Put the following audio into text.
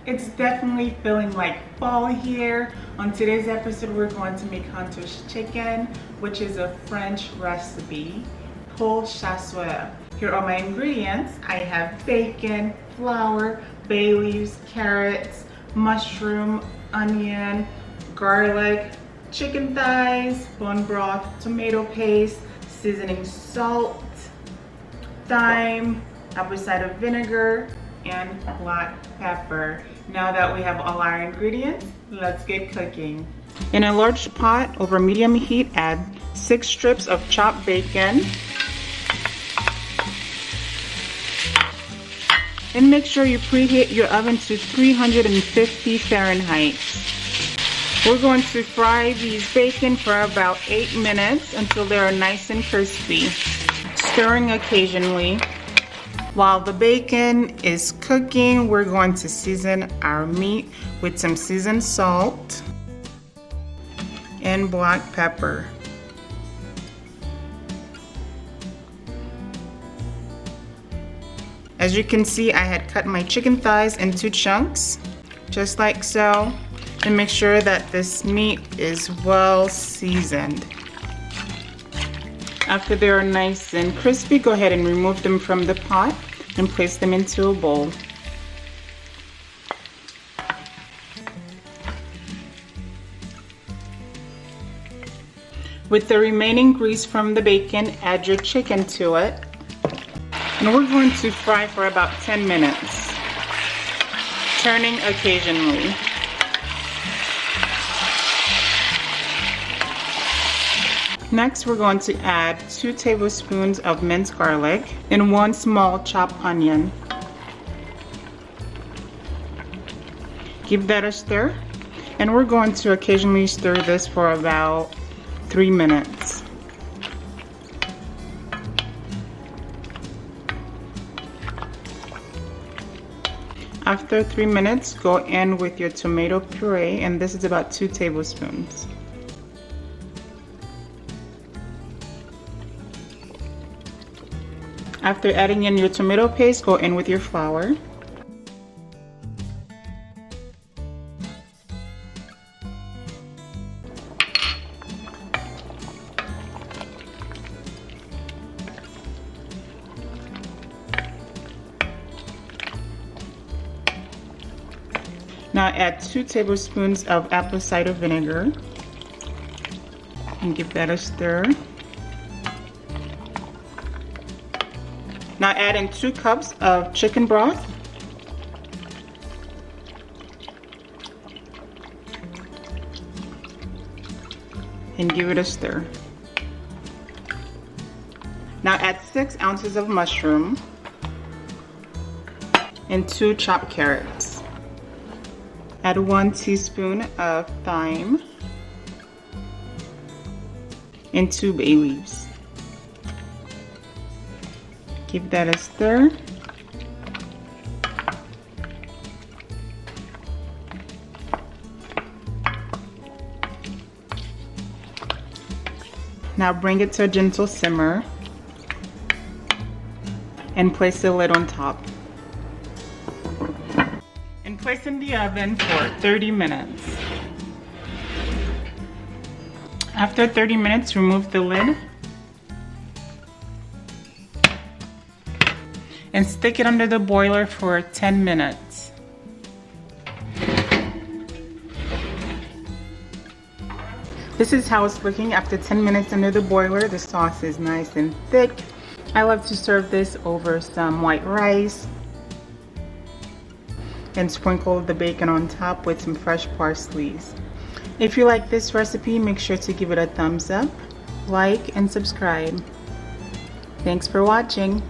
It's definitely feeling like fall here. On today's episode, we're going to make Hunter's chicken, which is a French recipe, Poulet Chasseur. Here are my ingredients. I have bacon, flour, bay leaves, carrots, mushroom, onion, garlic, chicken thighs, bone broth, tomato paste, seasoning salt, thyme, apple cider vinegar, and black pepper. Now that we have all our ingredients, let's get cooking. In a large pot over medium heat, add 6 strips of chopped bacon. And make sure you preheat your oven to 350 Fahrenheit. We're going to fry these bacon for about 8 minutes until they are nice and crispy, stirring occasionally. While the bacon is cooking, we're going to season our meat with some seasoned salt and black pepper. As you can see, I had cut my chicken thighs into chunks, just like so, and make sure that this meat is well seasoned. After they are nice and crispy, go ahead and remove them from the pot and place them into a bowl. With the remaining grease from the bacon, add your chicken to it. And we're going to fry for about 10 minutes, turning occasionally. Next, we're going to add 2 tablespoons of minced garlic and 1 small chopped onion. Give that a stir, and we're going to occasionally stir this for about 3 minutes. After 3 minutes, go in with your tomato puree, and this is about 2 tablespoons. After adding in your tomato paste, go in with your flour. Now add 2 tablespoons of apple cider vinegar and give that a stir. Now add in 2 cups of chicken broth. And give it a stir. Now add 6 ounces of mushroom and 2 chopped carrots. Add 1 teaspoon of thyme and 2 bay leaves. Give that a stir. Now bring it to a gentle simmer and place the lid on top. And place in the oven for 30 minutes. After 30 minutes, remove the lid and stick it under the boiler for 10 minutes. This is how it's looking after 10 minutes under the boiler. The sauce is nice and thick. I love to serve this over some white rice and sprinkle the bacon on top with some fresh parsley. If you like this recipe, make sure to give it a thumbs up, like, and subscribe. Thanks for watching.